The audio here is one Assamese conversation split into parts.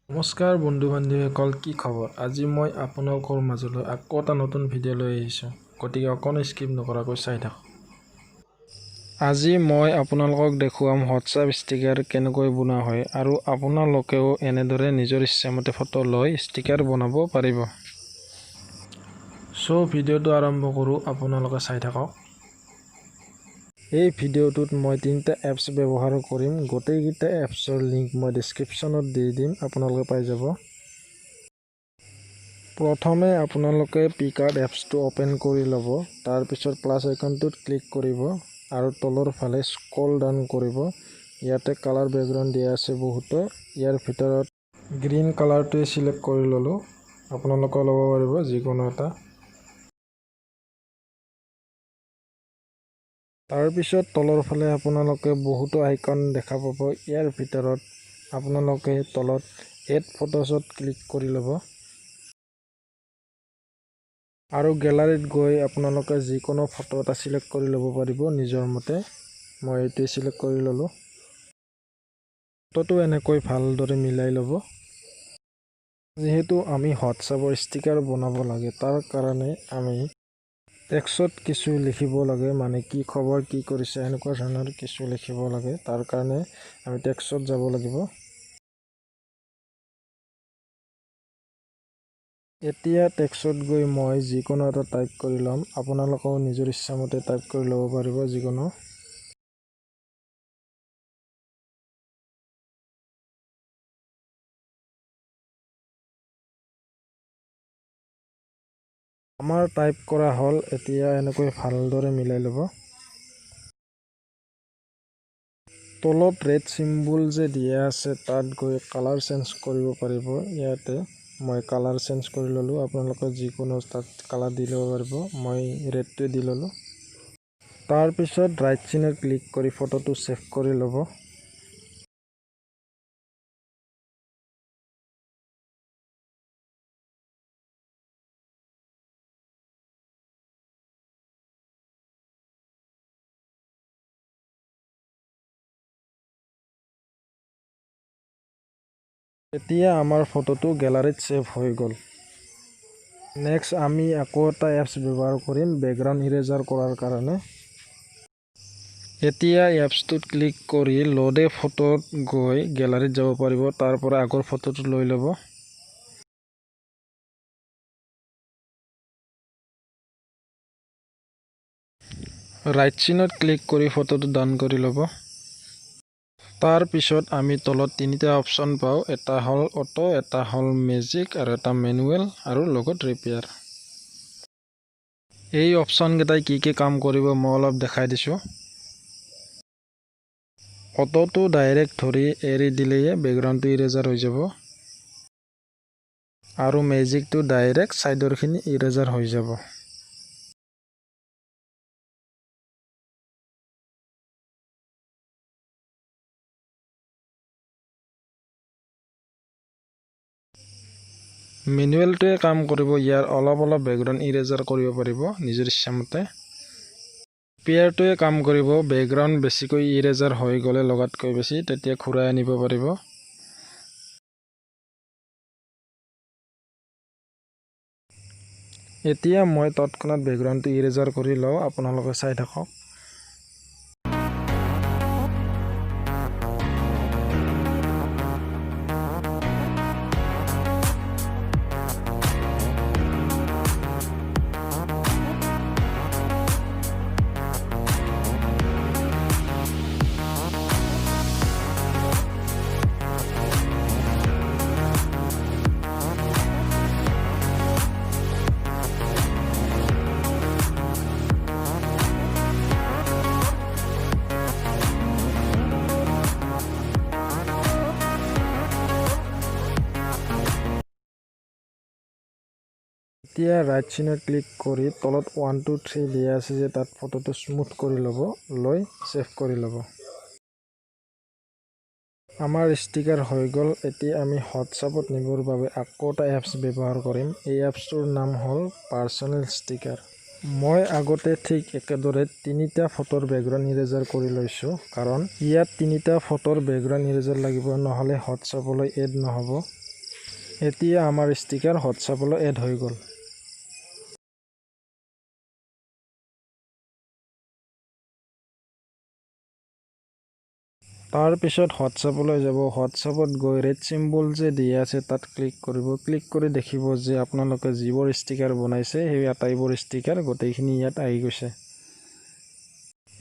নমস্কাৰ বন্ধু বান্ধৱীসকল, কি খবৰ? আজি মই আপোনালোকৰ মাজলৈ আকৌ এটা নতুন ভিডিঅ' লৈ আহিছোঁ। গতিকে অকণো স্কিপ নকৰাকৈ চাই থাকক। আজি মই আপোনালোকক দেখুৱাম হোৱাটছআপ ষ্টিকাৰ কেনেকৈ বনোৱা হয় আৰু আপোনালোকেও এনেদৰে নিজৰ ইচ্ছামতে ফটো লৈ ষ্টিকাৰ বনাব পাৰিব। ভিডিঅ'টো আৰম্ভ কৰোঁ, আপোনালোকে চাই থাকক। এই ভিডিঅ'টোত মই 3টা এপছ ব্যৱহাৰ কৰিম। গোটেইকেইটা এপছৰ লিংক মই ডেছক্ৰিপশ্যনত দি দিম, আপোনালোকে পাই যাব। প্ৰথমে আপোনালোকে পিকাৰ্ড এপছটো অপেন কৰি ল'ব। তাৰপিছত প্লাছ আইকনটোত ক্লিক কৰিব আৰু তলৰ ফালে স্ক্ৰল ডাউন কৰিব। ইয়াতে কালাৰ বেকগ্ৰাউণ্ড দিয়া আছে বহুতো। ইয়াৰ ভিতৰত গ্ৰীণ কালাৰটোৱে চিলেক্ট কৰি ল'লোঁ। আপোনালোকে ল'ব পাৰিব যিকোনো এটা। তাৰপিছত তলৰ ফালে আপোনালোকে বহুতো আইকন দেখা পাব। ইয়াৰ ভিতৰত আপোনালোকে তলত এড ফটোছত ক্লিক কৰি ল'ব আৰু গেলাৰীত গৈ আপোনালোকে যিকোনো ফটো এটা চিলেক্ট কৰি ল'ব পাৰিব নিজৰ মতে। মই এইটোৱে চিলেক্ট কৰি ল'লোঁ। ফটোটো এনেকৈ ভালদৰে মিলাই ল'ব। যিহেতু আমি হোৱাটছআপৰ ষ্টিকাৰ বনাব লাগে, তাৰ কাৰণে আমি টেক্সট কিছু লিখিব লাগে, মানে কি খবৰ, কি কৰিছে, এনেকুৱা ধৰণৰ কিছু লিখিব লাগে। তাৰ কাৰণে আমি টেক্সটত যাব লাগিব। এতিয়া টেক্সটত গৈ মই যিকোনো এটা টাইপ কৰি ল'ম। আপোনালোকেও নিজৰ ইচ্ছামতে টাইপ কৰি ল'ব পাৰিব যিকোনো। আমাৰ টাইপ কৰা হ'ল। এতিয়া এনেকৈ ভালদৰে মিলাই ল'ব। তলত ৰেড চিম্বল যে দিয়া আছে তাত গৈ কালাৰ চেঞ্জ কৰিব পাৰিব। ইয়াতে মই কালাৰ চেঞ্জ কৰি ল'লোঁ। আপোনালোকে যিকোনো তাত কালাৰ দি ল'ব পাৰিব। মই ৰেডটোৱে দি ল'লোঁ। তাৰপিছত ৰাইট চিনত ক্লিক কৰি ফটোটো ছেভ কৰি ল'ব। এতিয়া আমাৰ ফটোটো গেলাৰীত ছেভ হৈ গ'ল। নেক্সট আমি আকৌ এটা এপছ ব্যৱহাৰ কৰিম বেকগ্ৰাউণ্ড ইৰেজাৰ কৰাৰ কাৰণে। এতিয়া এপছটোত ক্লিক কৰি লোড এ ফটোত গৈ গেলাৰীত যাব পাৰিব। তাৰ পৰা আগৰ ফটোটো লৈ ল'ব। ৰাইট চিনত ক্লিক কৰি ফটোটো ডাউন কৰি ল'ব। তাৰপিছত আমি তলত 3টা অপশ্যন পাওঁ। এটা হ'ল অটো, এটা হ'ল মেজিক আৰু এটা মেনুৱেল আৰু লগত ৰিপেয়াৰ। এই অপশ্যনকেইটাই কি কাম কৰিব মই অলপ দেখাই দিছোঁ। অটোটো ডাইৰেক্ট ধৰি এৰি দিলেই বেকগ্ৰাউণ্ডটো ইৰেজাৰ হৈ যাব আৰু মেজিকটো ডাইৰেক্ট ছাইডৰখিনি ইৰেজাৰ হৈ যাব। মেনুৱেলটোৱে কাম কৰিব। ইয়াৰ অলপ বেকগ্ৰাউণ্ড ইৰেজাৰ কৰিব পাৰিব নিজৰ ইচ্ছামতে। ৰিপেয়াৰটোৱে কাম কৰিব। বেকগ্ৰাউণ্ড বেছিকৈ ইৰেজাৰ হৈ গ'লে লগাতকৈ বেছি, তেতিয়া ঘূৰাই আনিব পাৰিব। এতিয়া মই তৎক্ষণাত বেকগ্ৰাউণ্ডটো ইৰেজাৰ কৰি লওঁ। আপোনালোকে চাই থাকক। এতিয়া ৰাইট চিনত ক্লিক কৰি তলত 1 2 3 দিয়া আছে যে তাত ফটোটো স্মুথ কৰি ল'ব, লৈ ছেভ কৰি ল'ব। আমাৰ ষ্টিকাৰ হৈ গ'ল। এতিয়া আমি হোৱাটছআপত নিবৰ বাবে আকৌ এটা এপছ ব্যৱহাৰ কৰিম। এই এপছটোৰ নাম হ'ল পাৰ্চনেল ষ্টিকাৰ। মই আগতে ঠিক একেদৰে 3টা ফটোৰ বেকগ্ৰাউণ্ড ইৰেজাৰ কৰি লৈছোঁ, কাৰণ ইয়াত 3টা ফটোৰ বেকগ্ৰাউণ্ড ইৰেজাৰ লাগিব, নহ'লে হোৱাটছআপলৈ এড নহ'ব। এতিয়া আমাৰ ষ্টিকাৰ হোৱাটছআপলৈ এড হৈ গ'ল। তাৰপিছত হোৱাটছআপলৈ যাব। হোৱাটছআপত গৈ ৰেড চিম্বল যে দিয়া আছে তাত ক্লিক কৰিব। ক্লিক কৰি দেখিব যে আপোনালোকে যিবোৰ ষ্টিকাৰ বনাইছে সেই আটাইবোৰ ষ্টিকাৰ গোটেইখিনি ইয়াত আহি গৈছে।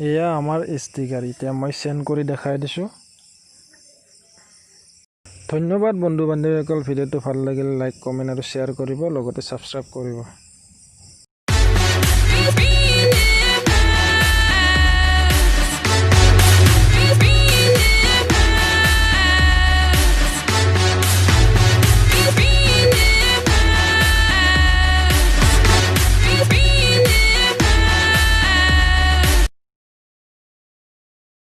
এয়া আমাৰ ষ্টিকাৰ। এতিয়া মই চেণ্ড কৰি দেখাই দিছোঁ। ধন্যবাদ বন্ধু বান্ধৱীসকল। ভিডিঅ'টো ভাল লাগিলে লাইক কমেণ্ট আৰু শ্বেয়াৰ কৰিব, লগতে ছাবস্ক্ৰাইব কৰিব।